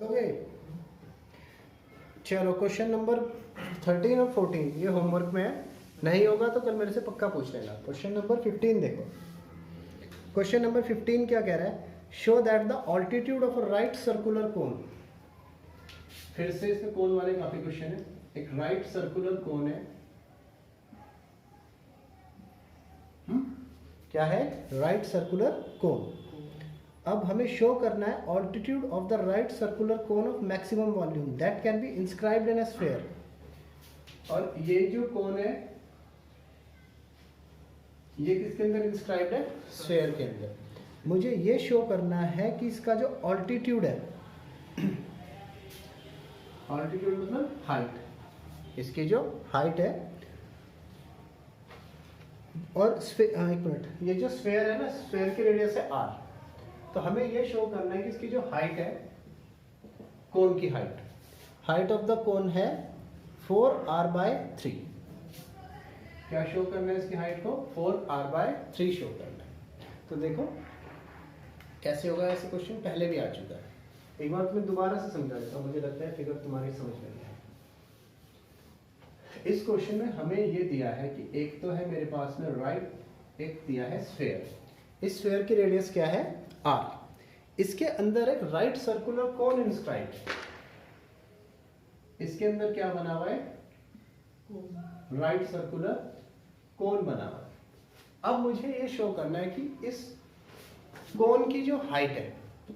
दोगे? चलो question number 13 और 14 ये होमवर्क में है, नहीं होगा तो कल मेरे से पक्का पूछ लेना। क्वेश्चन नंबर 15 देखो। क्वेश्चन नंबर 15 क्या कह रहा है? Show that the altitude of a right circular cone. फिर से इसमें कोन वाले काफी क्वेश्चन है। एक राइट सर्कुलर कोन है, क्या है? Right circular cone. अब हमें शो करना है altitude of the right circular cone of maximum volume that can be inscribed in a sphere. और ये जो कोन है ये किसके अंदर इंस्क्राइब्ड है? स्फीयर के अंदर। मुझे ये शो करना है कि इसका जो ऑल्टीट्यूड है, ऑल्टीट्यूड मतलब हाइट, इसकी जो हाइट है, और एक मिनट, ये जो स्फीयर है ना, स्फीयर की रेडियस है r, तो हमें ये शो करना है कि इसकी जो हाइट है, कोन की हाइट ऑफ द कोन है 4r/3। क्या शो करना है? इसकी हाइट को 4r/3 शो करना है। तो देखो कैसे होगा, ऐसे क्वेश्चन पहले भी आ चुका है। एक बार तुम्हें दोबारा से समझा देता हूँ, मुझे लगता है फिगर तुम्हारी समझ में नहीं है। इस क्वेश्चन में हमें ये दिया है कि एक तो है मेरे पास में राइट, एक दिया है स्फीयर। इस स्फीयर की रेडियस क्या है? r। इसके अंदर एक राइट सर्कुलर कोन इंस्क्राइब्ड है। इसके अंदर क्या बना हुआ है? राइट सर्कुलर कोन बना हुआ है। अब मुझे ये शो करना है कि इस कोन की जो हाइट है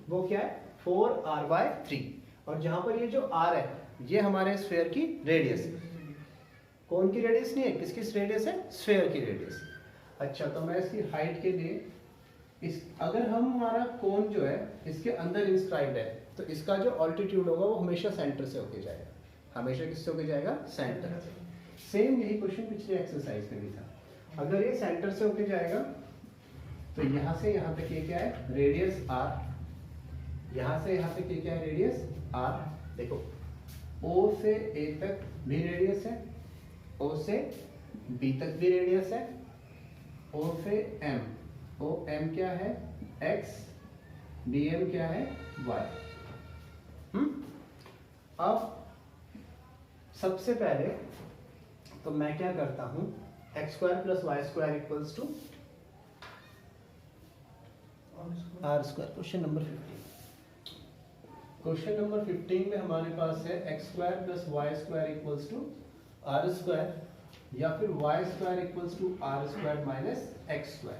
वो क्या है? 4r/3। और जहां पर ये जो r है ये हमारे स्फीयर की रेडियस है। कोन की रेडियस नहीं है, किसकी रेडियस है? स्फीयर की रेडियस। अच्छा, तो मैं इसकी हाइट के लिए अगर हमारा कोन जो है इसके अंदर इंस्क्राइब्ड है तो इसका जो ऑल्टीट्यूड होगा वो हमेशा सेंटर से होके जाएगा। हमेशा किससे होके जाएगा? सेंटर से। सेम यही क्वेश्चन पिछले एक्सरसाइज में भी था। अगर ये सेंटर से होके जाएगा तो यहां से यहां तक ये क्या है? Radius r। यहां से यहां तक ये क्या है? Radius r। देखो O से A तक भी रेडियस है, O से B तक भी रेडियस है, O से M, OM क्या है? X, BM क्या है? Y। अब सबसे पहले तो मैं क्या करता हूं, x² + y² = r²। Question number 15। Question number 15 में हमारे पास है x² + y² = r², या फिर y² = r² - x²।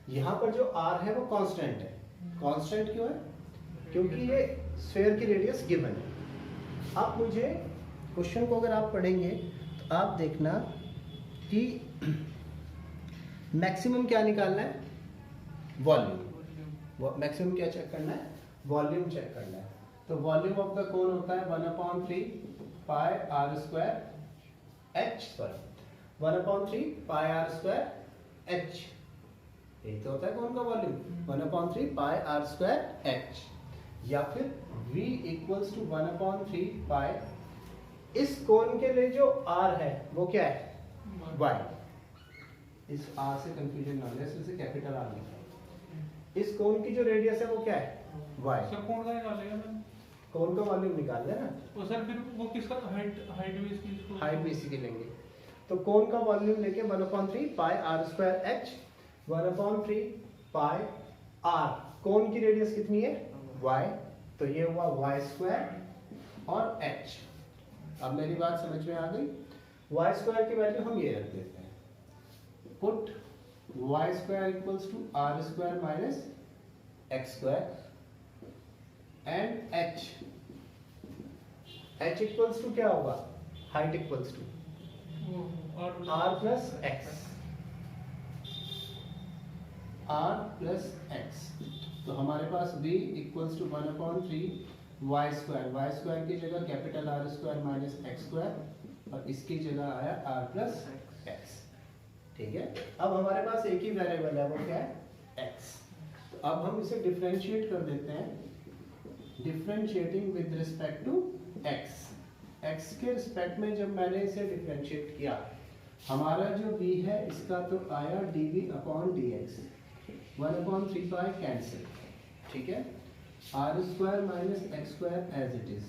यहाँ पर जो r है वो कांस्टेंट है। कांस्टेंट क्यों है? क्योंकि ये स्फीयर की रेडियस गिवन है। अब मुझे क्वेश्चन को अगर आप पढ़ेंगे तो आप देखना कि मैक्सिमम क्या निकालना है? वॉल्यूम। मैक्सिमम क्या चेक करना है? वॉल्यूम चेक करना है। तो वॉल्यूम ऑफ द कोन होता है 1/3 पाई r² h, 1/3 पाई r² h। यही तो होता है कोन का वॉल्यूम, 1/3 पाई r² h। या फिर v = 1/3 पाई, इस कोन के लिए जो r है वो क्या है? y। इस r से कंफ्यूजन ना हो जाए, इसलिए कैपिटल r लिखा है। इस कोन की जो रेडियस है वो क्या है? y। सर कोण का निकालेगा सर? कोन का वॉल्यूम निकाल लेना। तो सर फिर वो किसका हाइट भी इसकी हाइट भी इसी की लेंगे। तो कोन का वॉल्यूम लेके 1/3 पाई r² h, 1/3 पाई r। कोन की रेडियस कितनी है? y। तो ये हुआ y² और h। अब मेरी बात समझ में आ गई? y² की वैल्यू हम ये रख देते हैं, put y² = r² - x² and h। h equals to क्या होगा? Height equals to r + x। r + x। तो हमारे पास v = 1/3 y² की जगह कैपिटल R² - x², और इसकी जगह आया r + x। ठीक है। अब हमारे पास एक ही वेरिएबल है, वो क्या है? x। तो अब हम इसे डिफरेंशिएट कर देते हैं। Differentiating with respect to x। x के रिस्पेक्ट में जब मैंने इसे डिफरेंशिएट किया, हमारा जो v है इसका तो आया dv/dx, 1/3 पाई कैंसिल। ठीक है। R square minus x square as it is,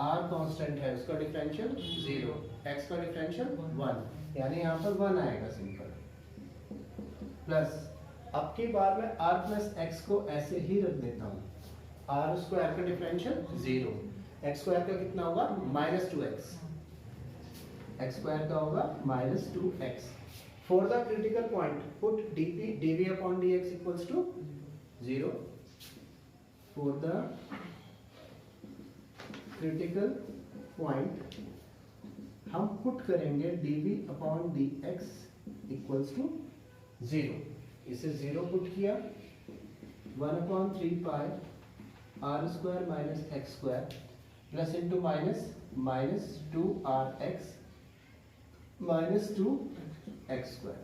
r constant है, उसका डिफरेंशियल 0, एक्स का डिफरेंशियल 1, यानी यहाँ पर 1 आएगा सिंपल, प्लस अब की बार मैं r प्लस एक्स को ऐसे ही रख देता हूँ, आर स्क्वायर का डिफरेंशियल 0, एक्स स्क्वायर का कितना होगा माइनस 2x, एक्स स्क्वायर का होगा minus 2x। For the critical point put dv upon dx equals to 0, for the critical point हम पुट करेंगे dv upon dx equals to 0, इसे 0 put किया, 1/3 pi R square minus x square plus into minus 2rx minus 2x square,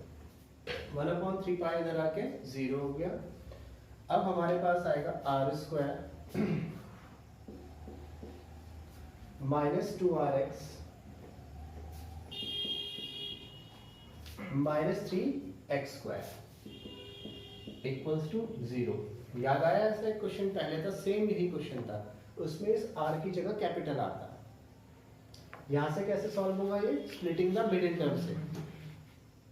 1/3 pi इधर आके 0 हो गया। अब हमारे पास आएगा r square minus 2rx minus 3x square equals to 0। याद आया ऐसा एक क्वेश्चन पहले था, सेम यही क्वेश्चन था, उसमें इस r की जगह कैपिटल आता, यहां से कैसे सॉल्व होगा ये, स्प्लिटिंग द मिडिल टर्म से,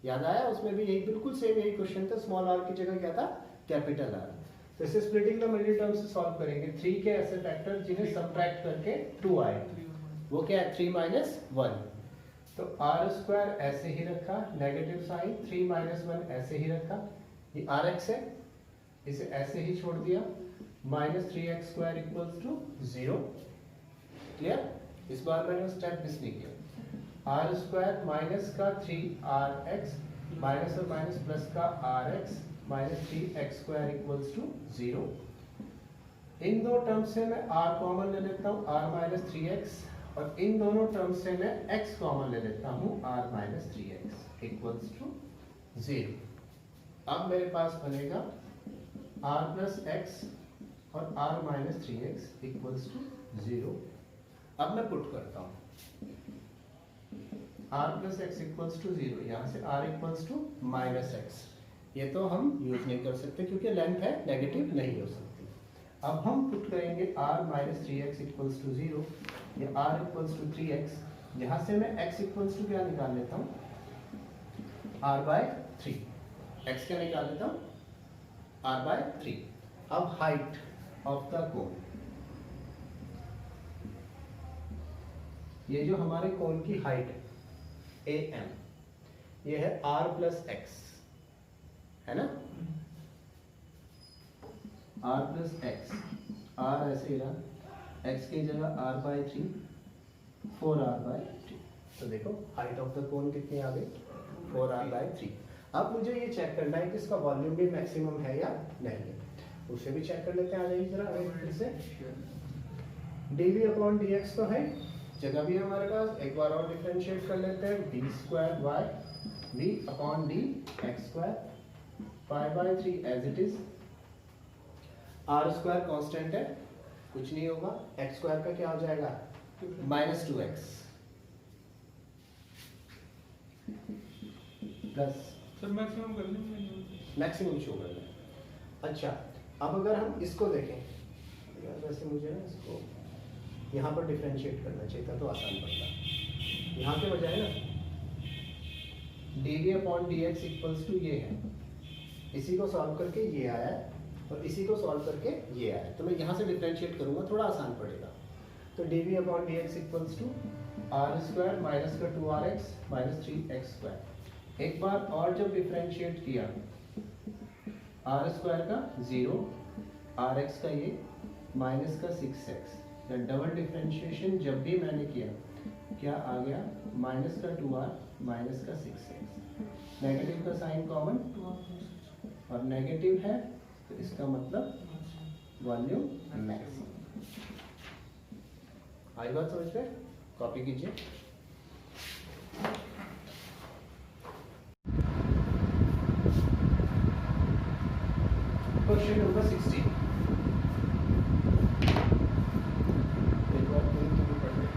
याद आया, उसमें भी यही बिल्कुल सेम यही क्वेश्चन था, स्मॉल r की जगह क्या था कैपिटल R, तो इसे स्प्लिटिंग द मिडिल टर्म से सॉल्व करेंगे। 3 के ऐसे फैक्टर जिन्हें सब्ट्रैक्ट करके 2 आए, वो क्या है 3 माइनस 1, तो आर स्क्वायर ऐसे ही रखा, नेगेटिव साइन, 3 माइनस 1 ऐसे ही रखा, ये rx है, इसे ऐसे ही छोड़ दिया, minus 3x square equals to 0, clear. इस बार मैंने स्टेप मिस नहीं किया, आर स्क्वायर माइनस का 3rx माइनस और माइनस प्लस का rx minus 3x square equals to 0। इन दो टर्म से मैं r कॉमन ले लेता हूँ, r माइनस 3x, और इन दोनों टर्म से मैं x कॉमन ले लेता हूँ, r minus 3x equals to 0। अब मेरे पास बनेगा r प्लस एक्स और r minus 3x equals to 0। अब मैं पुट करता हूँ r plus x equals to 0, यहाँ से r equals to minus x, ये तो हम यूज नहीं कर सकते क्योंकि लेंथ है, नेगेटिव नहीं हो सकती। अब हम पुट करेंगे r minus 3x equals to 0, या r इक्वल्स टू 3x, यहाँ से मैं x इक्वल्स टू क्या निकाल लेता हूँ r/3, x क्या निकाल लेता हूँ r/3। अब हाइट ऑफ द कोन, ये जो हमारे कोन की हाइट है am, ये है r प्लस एक्स, है ना, r प्लस एक्स, r ऐसे ही रहा, x की जगह r/3, 4r/3, तो देखो हाइट ऑफ द कोन कितनी आ गई 4r/3। अब मुझे ये चेक करना है कि इसका वॉल्यूम भी मैक्सिमम है या नहीं है, उसे भी चेक कर लेते हैं। आ जाइए जरा फिर से, dv अपॉन dx तो है, जगह भी है हमारे पास, एक बार और डिफरेंशिएट कर लेते हैं, d square y v upon d x square 5/3 as it is, r square constant है, कुछ नहीं होगा, x स्क्वायर का क्या हो जाएगा minus 2x plus sir maximum कर लेंगे, मैक्सिमम शो करना है। अच्छा, अब अगर हम इसको देखें, यार वैसे मुझे ना इसको यहाँ पर डिफरेंशिएट करना चाहिए था तो आसान पड़ता, यहाँ के बजाय ना dv upon dx equals to ये है, इसी को सॉल्व करके ये आया है और इसी को सॉल्व करके ये आया है, तो मैं यहाँ से डिफरेंशिएट करूँगा, थोड़ा आसान पड़ेगा। तो dv upon dx equals to r square minus का 2rx माइनस 3x स्क्वायर। एक बार और जब डिफरेंशिएट किया, आर स्क्वायर का 0, rx का ये माइनस का 6x, डबल डिफरेंशिएशन जब भी मैंने किया क्या आ गया माइनस का 2r माइनस का 6x, नेगेटिव का साइन कॉमन और नेगेटिव है तो इसका मतलब वॉल्यूम मैक्सिमम। आई बात समझ में, कॉपी कीजिए। क्वेश्चन नंबर 16, एक बार फिर तुम पढ़ लें।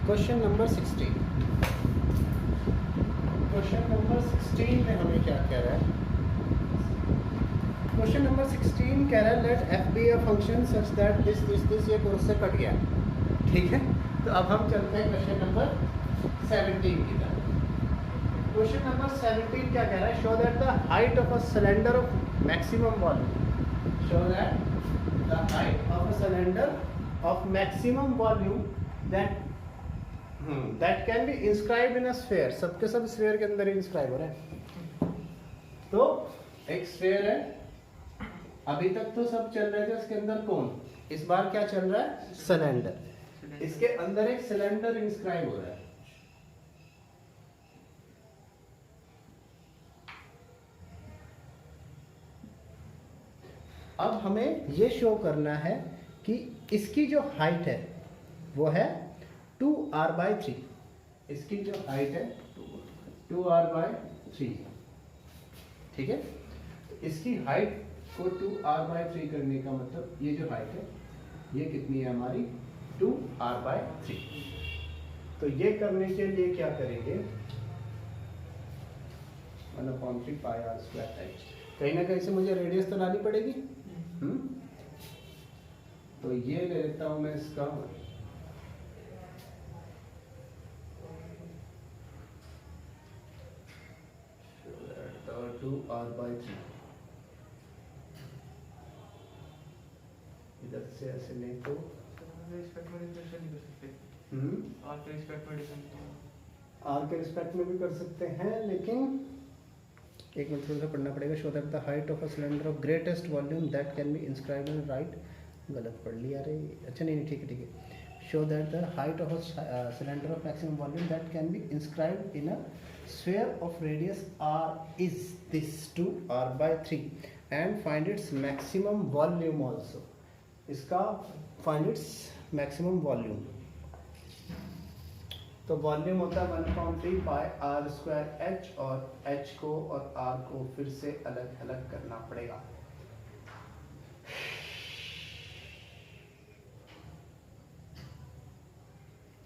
Question number 16। क्वेश्चन नंबर 16 में हमें क्या कह रहा है? क्वेश्चन नंबर 16 कह रहा है let f be a function such that this ये कोर्स से कट गया, ठीक है। तो अब हम चलते हैं क्वेश्चन नंबर 17 की तरफ। क्वेश्चन नंबर 17 क्या कह रहा है? Show that the height of a cylinder of maximum volume, show that the height of a cylinder of maximum volume that can be inscribed in a sphere. सबके सब sphere के अंदर इंस्क्राइब हो रहे हैं। तो एक स्फीयर है, अभी तक तो सब चल रहे थे उसके अंदर कौन, इस बार क्या चल रहा है? सिलेंडर। इसके अंदर एक सिलेंडर इंस्क्राइब हो रहा है। अब हमें ये शो करना है कि इसकी जो हाइट है वो है 2r/3। इसकी जो हाइट है 2r/3, ठीक है। इसकी हाइट को 2r/3 करने का मतलब ये जो हाइट है ये कितनी है हमारी? 2r/3। तो ये करने के लिए क्या करेंगे? 1/3 πr²h। कहीं ना कहीं से मुझे रेडियस तो लानी पड़ेगी। तो ये ले लेता हूं मैं इसका 2r/3। इधर से ऐसे नहीं तो आर के रिस्पेक्ट में भी कर सकते हैं, लेकिन एक मिनट थोड़ा सा पढ़ना पड़ेगा। Show that the height of a cylinder of greatest volume that can be inscribed in right. गलत पढ़ लिया रे। अच्छा नहीं ठीक है ठीक है। Show that the height of a cylinder of maximum volume that can be inscribed in a sphere of radius r is this 2r/3 and find its maximum volume also। इसका find its maximum volume। तो volume होता है 1/3 πr²h और h को और r को फिर से अलग अलग करना पड़ेगा।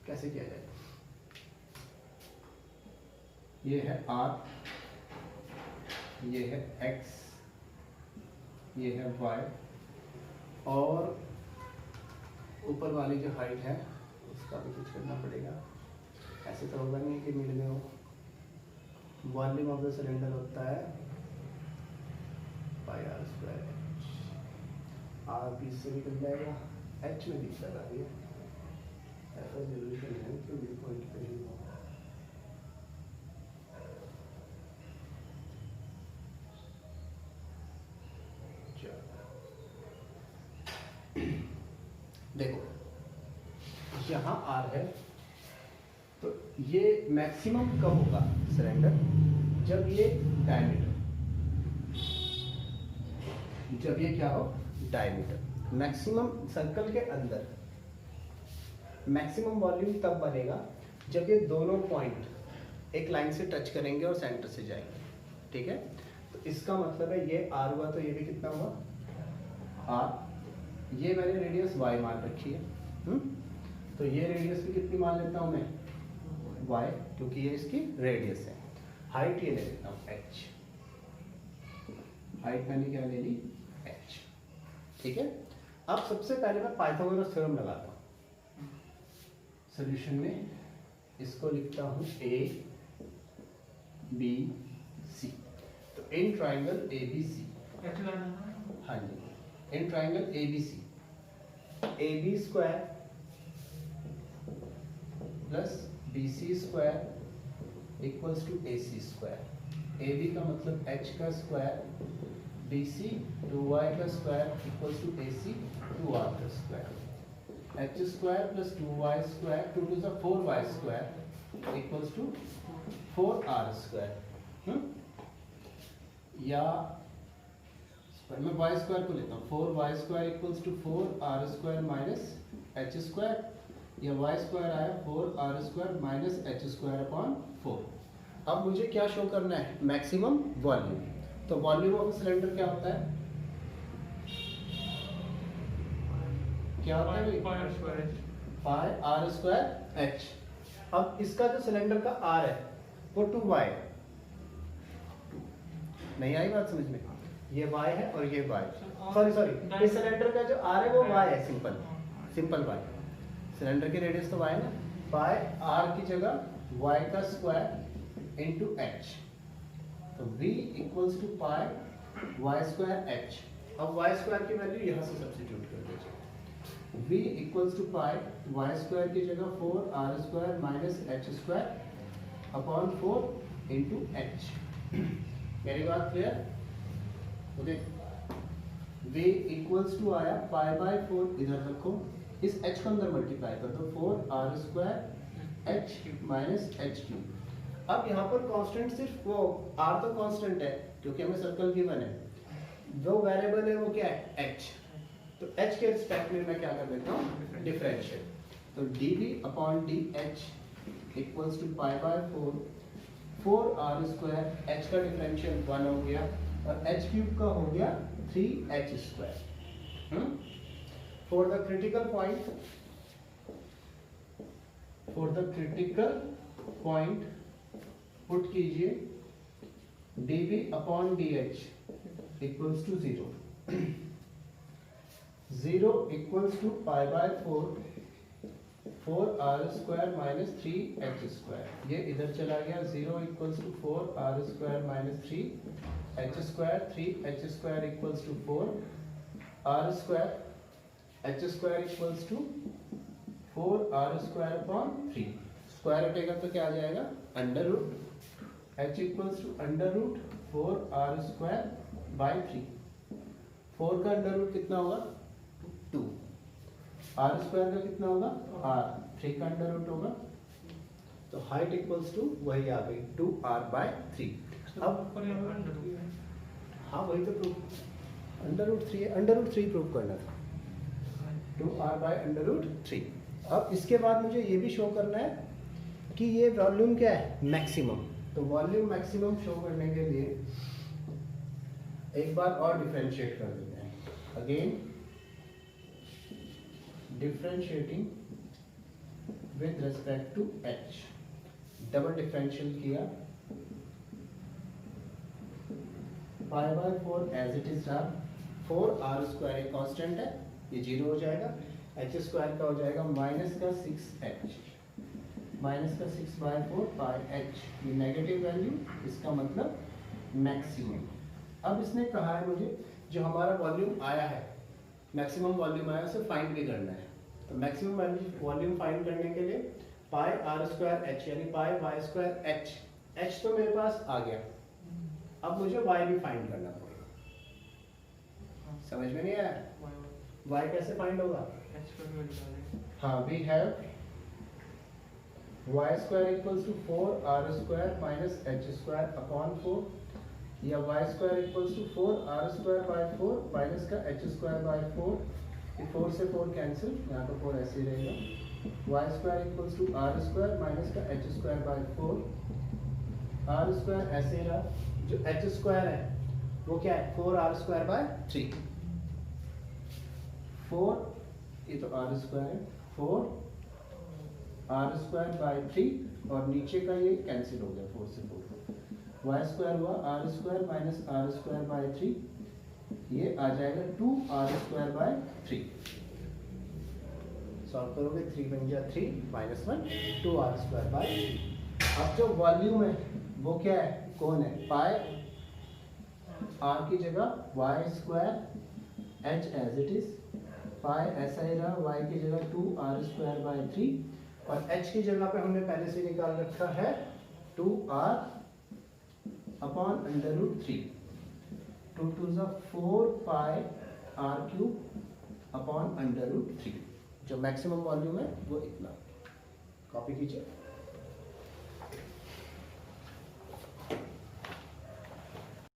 कैसे किया जाए? ये है r, ये है x, ये है y, और ऊपर वाली जो हाइट है उसका भी कुछ करना पड़ेगा। ऐसे तो होगा नहीं कि मिड में हो। वॉल्यूम ऑफ द सिलेंडर होता है πr²h। r बीच से निकल जाएगा, h में बीच लगा दिया। ऐसा जरूरी नहीं है कि मिड पॉइंट पे ही हो। देखो यहाँ R है, तो ये मैक्सिमम कब होगा सिलेंडर? जब ये डायमीटर, जब ये क्या हो? डायमीटर। मैक्सिमम सर्कल के अंदर मैक्सिमम वॉल्यूम तब बनेगा जब ये दोनों पॉइंट एक लाइन से टच करेंगे और सेंटर से जाएंगे, ठीक है। तो इसका मतलब है ये R हुआ, तो ये भी कितना हुआ? R। ये मैंने रेडियस y मान रखी है। तो ये रेडियस भी कितनी मान लेता हूं मैं? y, क्योंकि ये इसकी रेडियस है। हाइट ये ले लेता हूं h। हाइट मैंने क्या ले ली? h, ठीक है। अब सबसे पहले मैं पाइथागोरस थ्योरम लगाता हूं सॉल्यूशन में। इसको लिखता हूं a b c। तो इन ट्राइंगल ABC, हाँ जी, in triangle ABC, AB square plus BC square equals to AC square. AB का मतलब h का स्क्वायर, BC 2y का square equals to AC 2r का square. h square plus 2y square 2 to 4y square equals to 4r square. या मैं y square को लेता हूँ, 4y square equals to 4r square minus h square, या y square आया 4r square minus h square upon 4। अब मुझे क्या शो करना है? Maximum volume. तो वॉल्यूम ऑफ सिलेंडर क्या होता है? क्या होता है? Pi r square h। अब इसका जो सिलेंडर का आर है वो 2y है। नहीं आई बात समझ में? ये y है और ये y, सॉरी इस सिलेंडर का जो r है वो y है, सिंपल y। सिलेंडर की रेडियस तो y है ना, बाय r की जगह y का स्क्वायर इनटू h, तो v equals to pi y square h। अब y स्क्वायर की वैल्यू यहाँ से सब्स्टिट्यूट कर दीजिए, v equals to pi y square की जगह 4r square minus h square upon 4 into h। मेरी बात clear? Okay, v equals to आया पाई बाय 4, इधर रखो, इस h को अंदर मल्टीप्लाई कर दो, 4r square h minus h cube. अब यहाँ पर कांस्टेंट सिर्फ वो r तो कांस्टेंट है क्योंकि हमें सर्कल गिवन है, जो वेरिएबल है वो क्या है h, तो h के रिस्पेक्ट में मैं क्या कर देता हूँ डिफरेंशियल, तो dv अपॉन dh equals to pi by 4r square, h का डिफरेंशियल 1 हो गया और h क्यूब का हो गया 3h square. For the critical point put कीजिए dv अपॉन dh equals to 0 equals to pi by 4r square minus 3h square, ये इधर चला गया, 0 equals to 4r square minus 3h square, 3h square equals to 4r square, h square equals to 4r square upon 3, square हटेगा तो क्या आ जाएगा under root, h equals to under root 4r square by 3, 4 का under root कितना होगा 2, r square का कितना होगा r, 3 का अंडर रूट होगा, तो हाइट इक्वल्स टू वही आ गई 2r बाय 3। अब हाँ वही तो प्रूफ अंडर रूट 3 है, अंडर रूट 3 प्रूफ करना था, 2r बाय अंडर रूट 3। अब इसके बाद मुझे ये भी शो करना है कि ये वॉल्यूम क्या है मैक्सिमम, तो वॉल्यूम मैक्सिमम शो करने के लिए एक बार और डिफरेंशिएट कर देते हैं, again differentiating with respect to h, double differential किया, pi by 4 as it is रहा, 4r स्क्वायर एक कांस्टेंट है, ये 0 हो जाएगा, h स्क्वायर का हो जाएगा माइनस का 6h, माइनस का 6 बाय 4 पाई h, ये नेगेटिव वैल्यू, इसका मतलब मैक्सिमम। अब इसने कहा है मुझे जो हमारा वॉल्यूम आया है, मैक्सिमम वॉल्यूम आया, उसे फाइंड भी करना है, तो मैक्सिमम वॉल्यूम फाइंड करने के लिए पाई r स्क्वायर h यानी पाई y स्क्वायर h तो मेरे पास आ गया, अब मुझे y भी फाइंड करना पड़ेगा, समझ में नहीं आया? y कैसे फाइंड होगा? हाँ, we have y square equals to 4r square minus h square upon 4, या y square equals to 4r square by 4 minus का h स्क्वायर बाय 4, 4 से 4 कैंसिल, यहाँ पर 4 ऐसे ही रहेगा, y square equals to r square minus का h square by 4, r square ऐसे ही रहा, जो h स्क्वायर है वो क्या है 4r स्क्वायर बाय 3, 4 ये तो r स्क्वायर है, 4r स्क्वायर बाय 3 और नीचे का ये कैंसिल हो गया 4 से 4, y स्क्वायर हुआ r square minus r square by 3, ये आ जाएगा 2r स्क्वायर बाय 3, सॉल्व करोगे 3 बन गया 3 माइनस 1 2r स्क्वायर बाय 3। अब जो वॉल्यूम है वो क्या है, कौन है, पाई r की जगह y square h as it is, pi ऐसा ही रहा, y की जगह 2r स्क्वायर बाय 3 और h की जगह पे हमने पहले से निकाल रखा है 2r upon under root 3, 2 to 4 pi r cube upon under root 3, जो मैक्सिमम वॉल्यूम है वो इतना, कॉपी कीजिए।